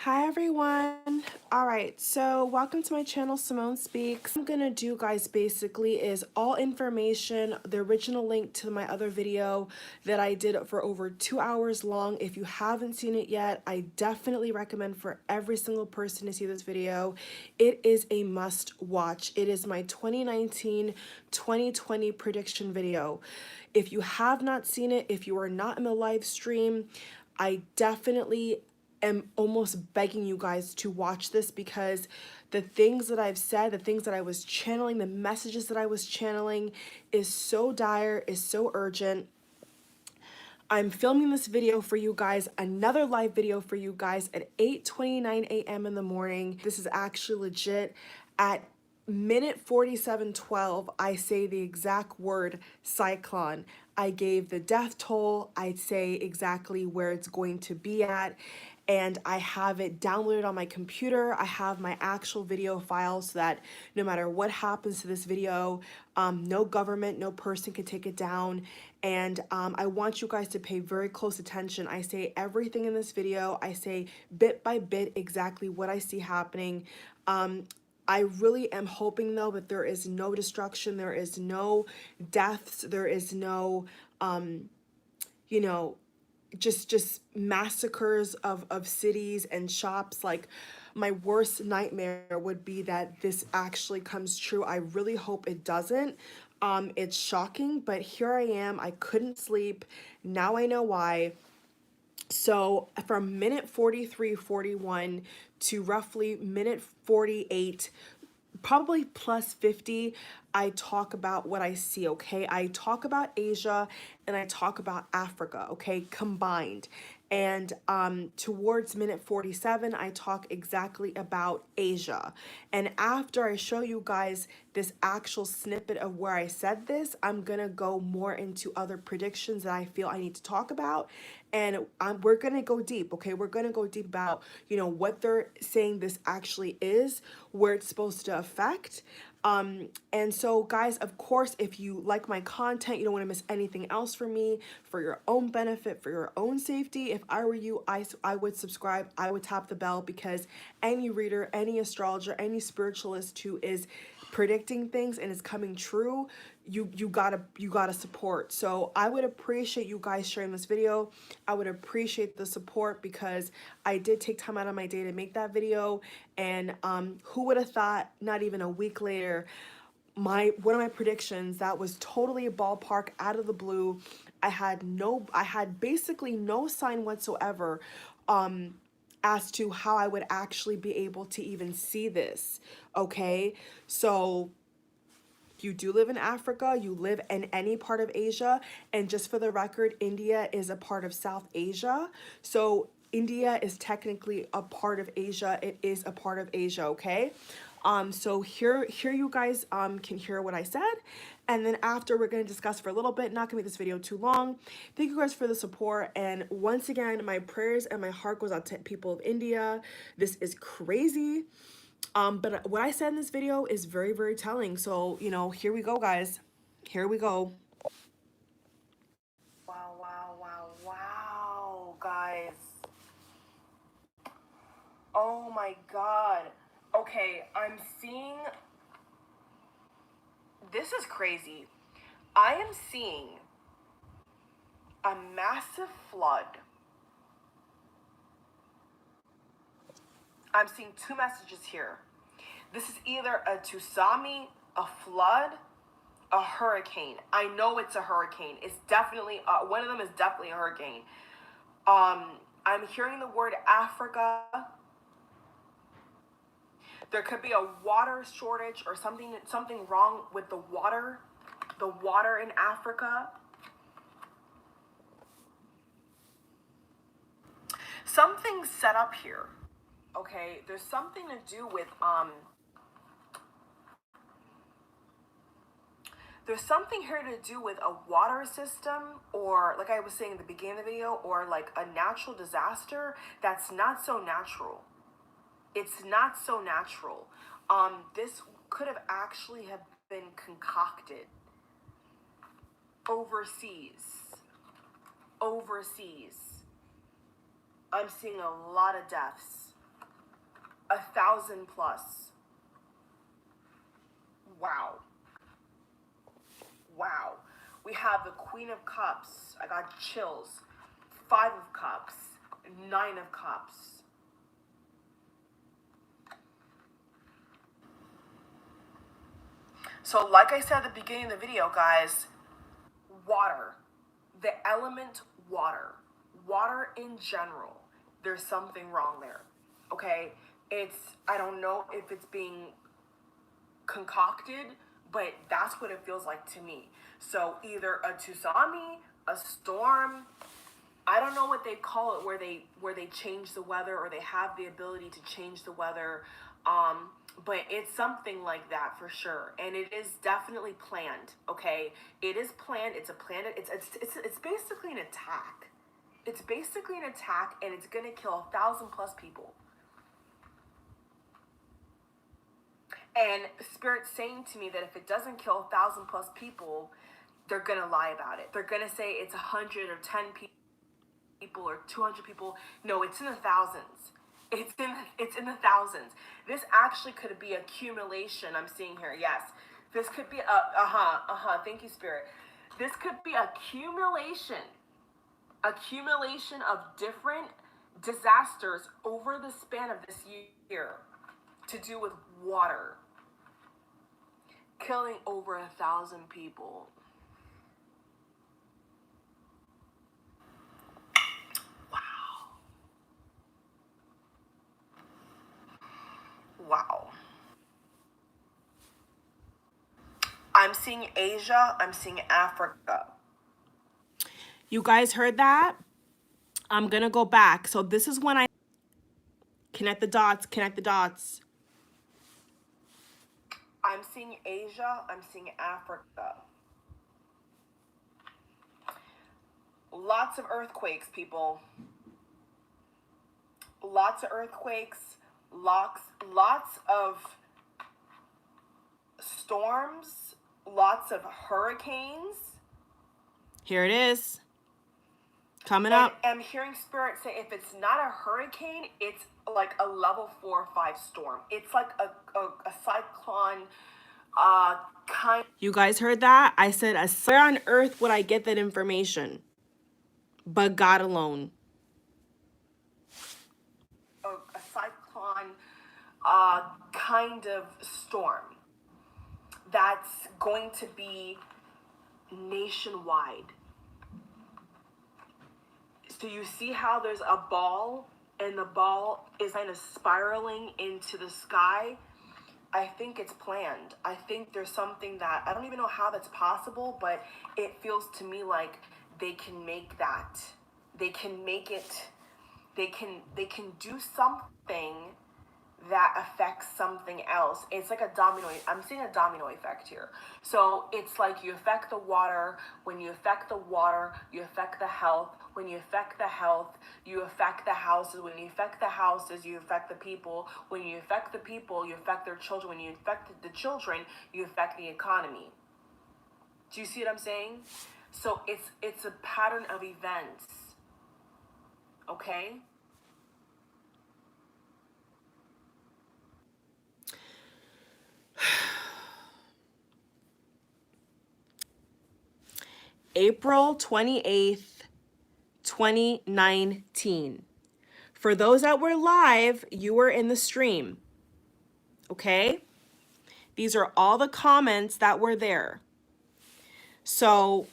Hi everyone. All right, so welcome to my channel, Simone Speaks. What I'm gonna do, guys, basically is all information, the original link to my other video that I did for over 2 hours long. If you haven't seen it yet, I definitely recommend for every single person to see this video. It is a must watch. It is my 2019-2020 prediction video. If you have not seen it, if you are not in the live stream, I definitely am almost begging you guys to watch this, because the things that I've said, the things that I was channeling, the messages that I was channeling is so dire, is so urgent. I'm filming this video for you guys, another live video for you guys at 8:29 a.m. in the morning. This is actually legit. At minute 47:12, I say the exact word cyclone. I gave the death toll. I say exactly where it's going to be at, and I have it downloaded on my computer. I have my actual video file so that no matter what happens to this video, no government, no person can take it down. And I want you guys to pay very close attention. I say everything in this video. I say bit by bit exactly what I see happening. I really am hoping, though, that there is no destruction, there is no deaths, there is no, you know, just massacres of cities and shops. Like, my worst nightmare would be that this actually comes true. I really hope it doesn't. It's shocking, but here I am. I couldn't sleep. Now I know why. So from minute 43:41 to roughly minute 48, probably plus 50, I talk about what I see, okay? I talk about Asia and I talk about Africa, okay, combined. And towards minute 47, I talk exactly about Asia. And after I show you guys this actual snippet of where I said this, I'm gonna go more into other predictions that I feel I need to talk about. And we're gonna go deep, okay? We're gonna go deep about, what they're saying this actually is, where it's supposed to affect. And so, guys, of course, if you like my content, you don't want to miss anything else from me, for your own benefit, for your own safety, if I were you, I would subscribe, I would tap the bell, because any reader, any astrologer, any spiritualist who is predicting things and is coming true, you gotta support. So I would appreciate you guys sharing this video. I would appreciate the support, because I did take time out of my day to make that video. And who would have thought, not even a week later, one of my predictions that was totally a ballpark, out of the blue. I had basically no sign whatsoever as to how I would actually be able to even see this. Okay, so you do live in Africa, you live in any part of Asia, and just for the record, India is a part of South Asia. So India is technically a part of Asia. It is a part of Asia, okay? So here you guys can hear what I said, and then after we're gonna discuss for a little bit. Not gonna make this video too long. Thank you guys for the support, and once again, my prayers and my heart goes out to people of India. This is crazy. But what I said in this video is very, very telling. So, here we go, guys. Here we go. Wow, wow, wow, wow, guys. Oh my God. Okay, I'm seeing, this is crazy. I am seeing a massive flood. I'm seeing two messages here. This is either a tsunami, a flood, a hurricane. I know it's a hurricane. It's definitely, one of them is definitely a hurricane. I'm hearing the word Africa. There could be a water shortage or something wrong with the water in Africa. Something's set up here. Okay, there's something to do with there's something here to do with a water system, or like I was saying at the beginning of the video, or like a natural disaster that's not so natural. It's not so natural. This could have actually have been concocted overseas. I'm seeing a lot of deaths. 1,000 plus. Wow. Wow. We have the Queen of Cups. I got chills. 5 of Cups. 9 of Cups. So like I said at the beginning of the video, guys, water. The element water. Water in general. There's something wrong there. Okay? I don't know if it's being concocted, but that's what it feels like to me. So either a tsunami, a storm, I don't know what they call it, where they change the weather, or they have the ability to change the weather, but it's something like that for sure, and it is definitely planned. Okay, it is planned. It's a plan. It's basically an attack. It's basically an attack, and it's gonna kill 1,000 plus people. And Spirit's saying to me that if it doesn't kill 1,000 plus people, they're gonna lie about it. They're gonna say it's 100 or 10 people or 200 people. No, it's in the thousands. It's in the thousands. This actually could be accumulation. I'm seeing here. Yes, this could be Thank you, Spirit. This could be accumulation of different disasters over the span of this year, to do with water, killing over 1,000 people. Wow. I'm seeing Asia. I'm seeing Africa. You guys heard that? I'm gonna go back. So this is when I connect the dots. I'm seeing Asia. I'm seeing Africa. Lots of earthquakes, people. Lots of earthquakes. Lots of storms. Lots of hurricanes. Here it is. Coming up. I'm hearing Spirit say if it's not a hurricane, it's like a level 4 or 5 storm. It's like a cyclone kind. You guys heard that? I said, where on earth would I get that information? But God alone. A cyclone kind of storm that's going to be nationwide. So you see how there's a ball, and the ball is kind of spiraling into the sky? I think it's planned. I think there's something that, I don't even know how that's possible, but it feels to me like they can make that. They can make it, they can do something that affects something else. It's like a domino. I'm seeing a domino effect here. So it's like you affect the water. When you affect the water, you affect the health. When you affect the health, you affect the houses. When you affect the houses, you affect the people. When you affect the people, you affect their children. When you affect the children, you affect the economy. Do you see what I'm saying? So it's a pattern of events. Okay? April 28th, 2019. For those that were live, you were in the stream. Okay? These are all the comments that were there. So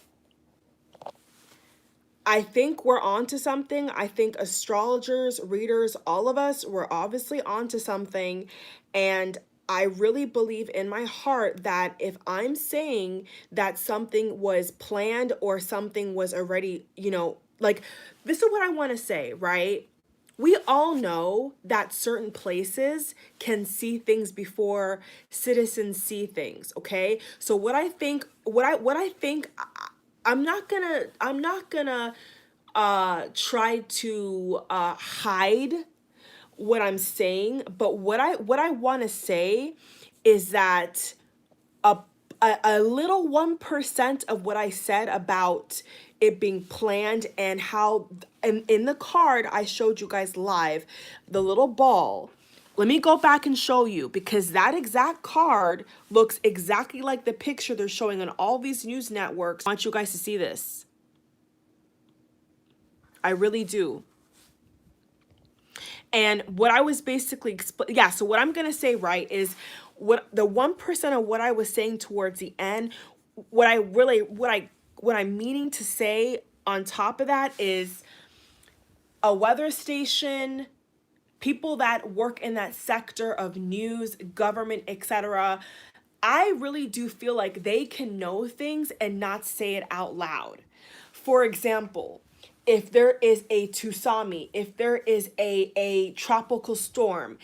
I think we're on to something. I think astrologers, readers, all of us, we're obviously on to something. And I really believe in my heart that if I'm saying that something was planned or something was already, like, this is what I want to say, right? We all know that certain places can see things before citizens see things, okay? So what I think, I'm not gonna try to hide what I'm saying, but what I want to say is that a little 1% of what I said about it being planned, and how in the card I showed you guys live, the little ball, Let me go back and show you, because that exact card looks exactly like the picture they're showing on all these news networks. I want you guys to see this. I really do. And what I was basically so what I'm going to say, right, is what the 1% of what I was saying towards the end, what I'm meaning to say on top of that is a weather station, people that work in that sector of news, government, etc. I really do feel like they can know things and not say it out loud. For example, if there is a tsunami, if there is a tropical storm,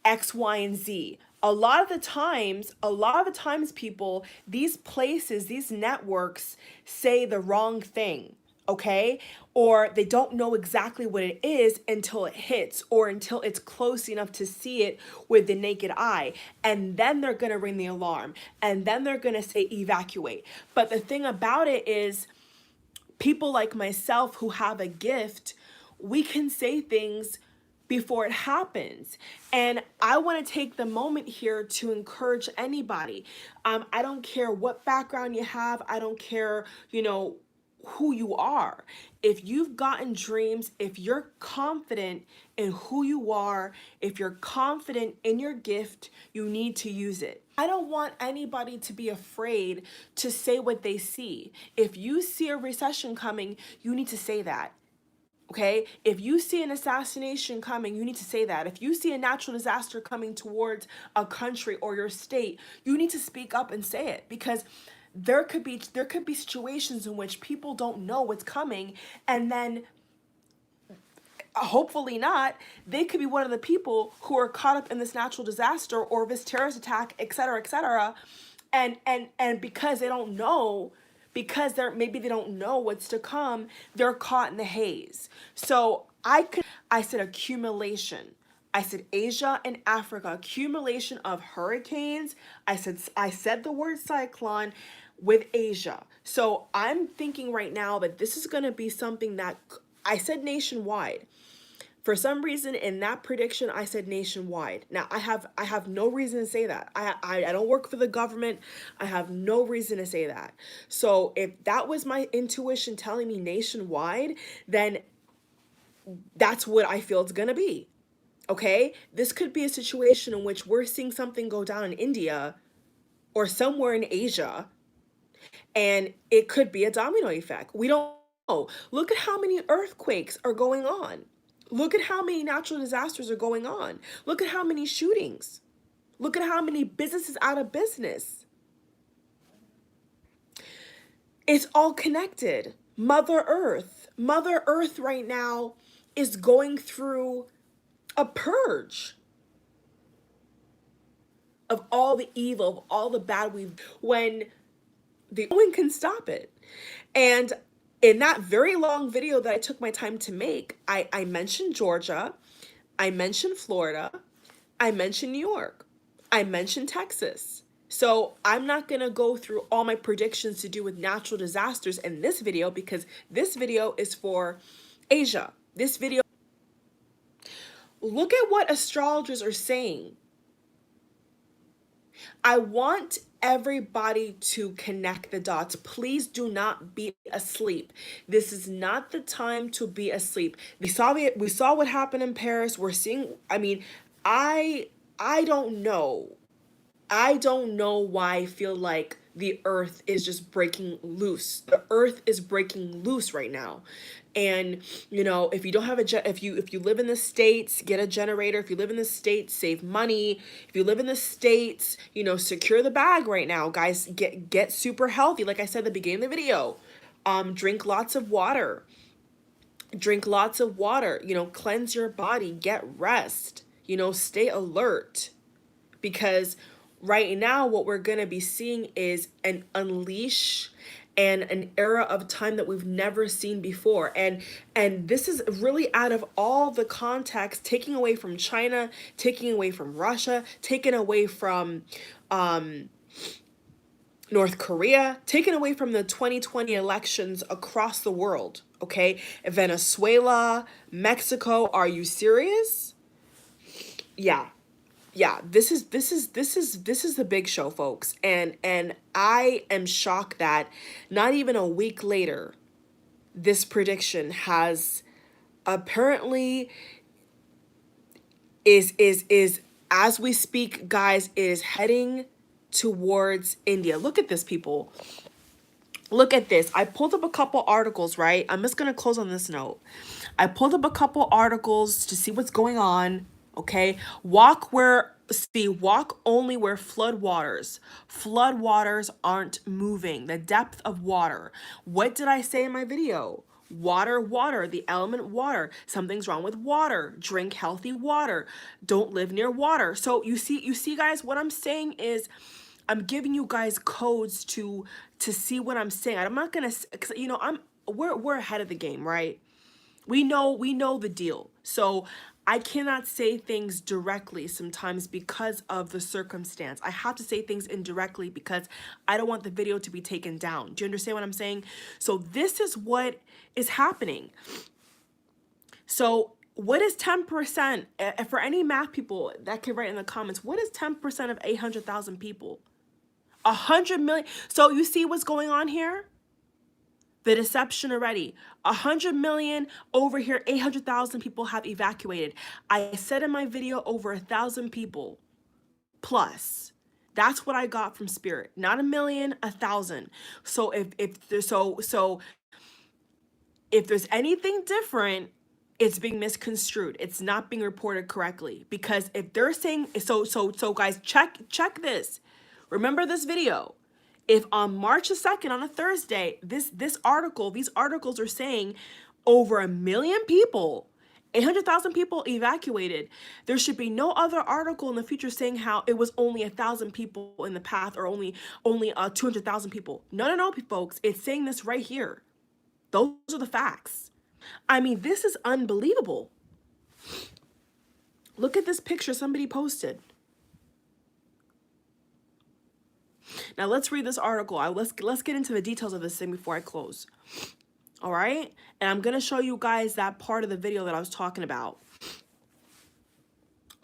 X, Y, and Z, a lot of the times, people, these places, these networks say the wrong thing, okay? Or they don't know exactly what it is until it hits, or until it's close enough to see it with the naked eye. And then they're gonna ring the alarm. And then they're gonna say evacuate. But the thing about it is, people like myself who have a gift, we can say things before it happens. And I want to take the moment here to encourage anybody. I don't care what background you have. I don't care, who you are. If you've gotten dreams, if you're confident in who you are, if you're confident in your gift, you need to use it. I don't want anybody to be afraid to say what they see. If you see a recession coming, you need to say that. Okay? If you see an assassination coming, you need to say that. If you see a natural disaster coming towards a country or your state, you need to speak up and say it, because there could be situations in which people don't know what's coming, and then hopefully not, they could be one of the people who are caught up in this natural disaster or this terrorist attack, etc., and because they don't know, because maybe they don't know what's to come, they're caught in the haze. So I said accumulation. I said Asia and Africa, accumulation of hurricanes. I said the word cyclone with Asia. So I'm thinking right now that this is going to be something that I said nationwide. For some reason, in that prediction, I said nationwide. Now, I have no reason to say that. I don't work for the government. I have no reason to say that. So if that was my intuition telling me nationwide, then that's what I feel it's gonna be. Okay? This could be a situation in which we're seeing something go down in India or somewhere in Asia, and it could be a domino effect. We don't know. Look at how many earthquakes are going on. Look at how many natural disasters are going on. Look at how many shootings. Look at how many businesses out of business. It's all connected. Mother Earth right now is going through a purge of all the evil, of all the bad when no one can stop it. And in that very long video that I took my time to make, I mentioned Georgia, I mentioned Florida, I mentioned New York, I mentioned Texas. So I'm not going to go through all my predictions to do with natural disasters in this video, because this video is for Asia. This video, look at what astrologers are saying. I want everybody to connect the dots. Please do not be asleep. This is not the time to be asleep. We saw what happened in Paris. We're seeing, I don't know. I don't know why I feel like the earth is just breaking loose. The earth is breaking loose right now. And if you don't have if you live in the States, get a generator. If you live in the States, save money. If you live in the States, secure the bag right now, guys. Get super healthy. Like I said at the beginning of the video, drink lots of water. Drink lots of water. Cleanse your body. Get rest. Stay alert, because right now what we're going to be seeing is an unleash and an era of time that we've never seen before. And this is really out of all the context, taking away from China, taking away from Russia, taken away from North Korea, taken away from the 2020 elections across the world. Okay, Venezuela, Mexico, are you serious? Yeah. yeah, this is the big show, folks. And I am shocked that not even a week later, this prediction has apparently is as we speak, guys, is heading towards India. Look at this, people. Look at this. I pulled up a couple articles, right? I'm just going to close on this note. I pulled up a couple articles to see what's going on, okay? Walk only where floodwaters aren't moving. The depth of water. What did I say in my video? Water, the element water. Something's wrong with water. Drink healthy water. Don't live near water. So you see guys, what I'm saying is I'm giving you guys codes to see what I'm saying. I'm not gonna, cause we're ahead of the game, right? We know the deal. So I cannot say things directly sometimes because of the circumstance. I have to say things indirectly because I don't want the video to be taken down. Do you understand what I'm saying? So this is what is happening. So what is 10%? For any math people that can write in the comments, what is 10% of 800,000 people? 100 million. So you see what's going on here? The deception already. 100 million over here, 800,000 people have evacuated. I said in my video over 1,000 people plus. That's what I got from Spirit. Not a million, 1,000. So if there's anything different, it's being misconstrued. It's not being reported correctly. Because if they're saying so guys, check this. Remember this video. If on March the 2nd, on a Thursday, these articles are saying over 1 million people, 800,000 people evacuated, there should be no other article in the future saying how it was only 1,000 people in the path or only 200,000 people. No, folks, it's saying this right here. Those are the facts. I mean, this is unbelievable. Look at this picture somebody posted. Now let's read this article. Let's get into the details of this thing before I close. All right? And I'm going to show you guys that part of the video that I was talking about.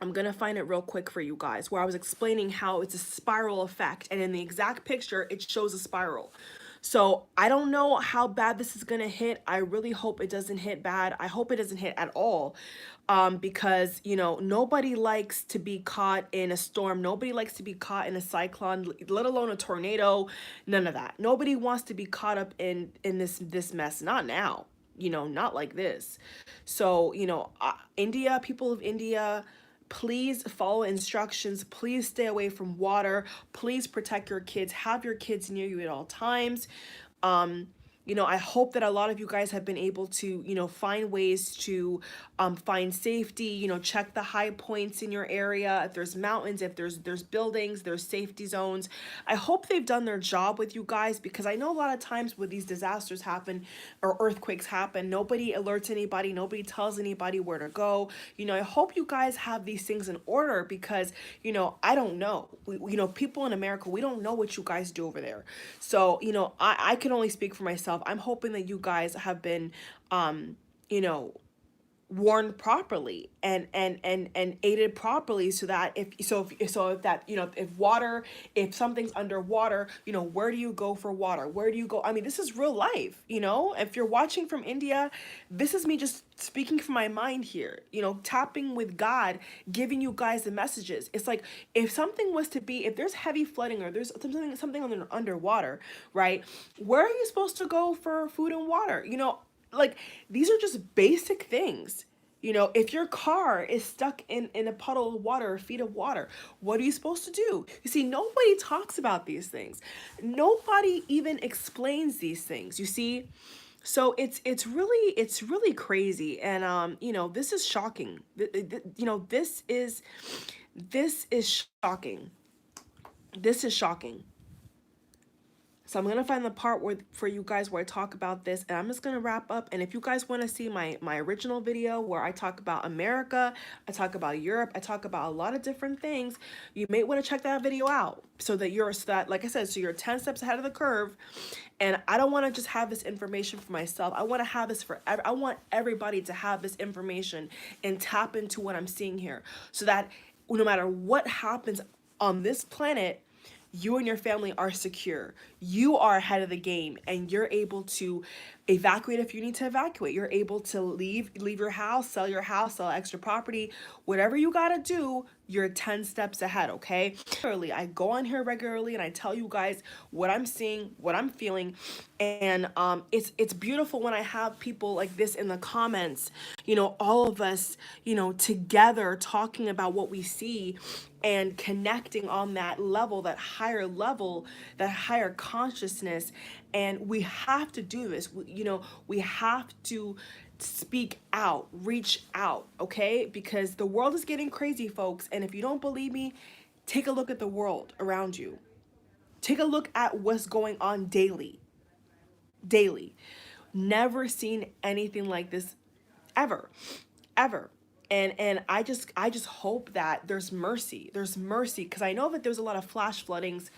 I'm going to find it real quick for you guys where I was explaining how it's a spiral effect. And in the exact picture, it shows a spiral. So I don't know how bad this is going to hit. I really hope it doesn't hit bad. I hope it doesn't hit at all. Because, nobody likes to be caught in a storm. Nobody likes to be caught in a cyclone, let alone a tornado. None of that. Nobody wants to be caught up in this mess. Not now, not like this. So, India, people of India, please follow instructions. Please stay away from water. Please protect your kids. Have your kids near you at all times. I hope that a lot of you guys have been able to, find ways to find safety, check the high points in your area. If there's mountains, if there's buildings, there's safety zones. I hope they've done their job with you guys because I know a lot of times when these disasters happen or earthquakes happen, nobody alerts anybody, nobody tells anybody where to go. I hope you guys have these things in order because, I don't know. People in America, we don't know what you guys do over there. So, I can only speak for myself. I'm hoping that you guys have been, warned properly and aided properly so that if something's underwater, where do you go for water? Where do you go? I mean, this is real life, if you're watching from India, this is me just speaking from my mind here, tapping with God, giving you guys the messages. It's like if there's heavy flooding or there's something underwater, right? Where are you supposed to go for food and water? Like, these are just basic things. If your car is stuck in a puddle of water or feet of water, what are you supposed to do? You see, nobody talks about these things. Nobody even explains these things, you see? So it's really crazy. And, this is shocking. This is shocking. This is shocking. So I'm going to find the part for you guys where I talk about this, and I'm just going to wrap up. And if you guys want to see my original video where I talk about America, I talk about Europe, I talk about a lot of different things, you may want to check that video out so that like I said, so you're 10 steps ahead of the curve. And I don't want to just have this information for myself. I want to have this I want everybody to have this information and tap into what I'm seeing here so that no matter what happens on this planet, you and your family are secure. You are ahead of the game, and you're able to evacuate if you need to evacuate. You're able to leave your house, sell extra property, whatever you got to do, you're 10 steps ahead, okay? I go on here regularly and I tell you guys what I'm seeing, what I'm feeling, and it's beautiful when I have people like this in the comments, all of us, together talking about what we see and connecting on that level, that higher consciousness. And we have to do this. We have to speak out, reach out, okay? Because the world is getting crazy, folks. And if you don't believe me, take a look at the world around you. Take a look at what's going on daily. Daily. Never seen anything like this ever. Ever. And I just hope that there's mercy. There's mercy, because I know that there's a lot of flash floodings,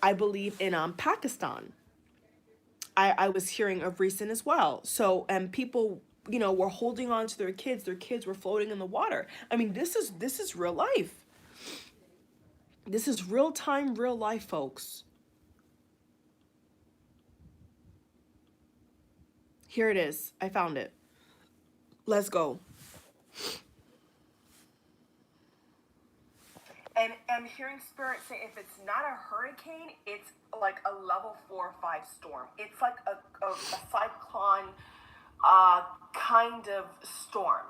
I believe, in Pakistan. I was hearing of recent as well. So, and people, were holding on to their kids. Their kids were floating in the water. I mean, this is real life. This is real time, real life, folks. Here it is. I found it. Let's go. And I'm hearing Spirit say if it's not a hurricane, it's like a level 4 or 5 storm. It's like a cyclone kind of storm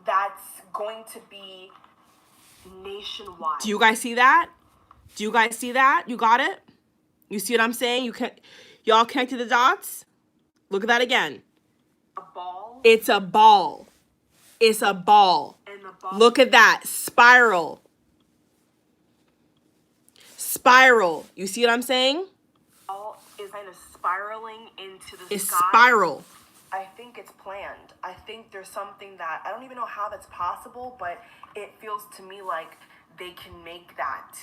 that's going to be nationwide. Do you guys see that? Do you guys see that? You got it? You see what I'm saying? Y'all connected the dots? Look at that again. A ball? It's a ball. It's a ball. And the ball. Look at that. Spiral. Spiral. You see what I'm saying? All is kind of spiraling into the sky. It's spiral. I think it's planned. I think there's something that, I don't even know how that's possible, but it feels to me like they can make that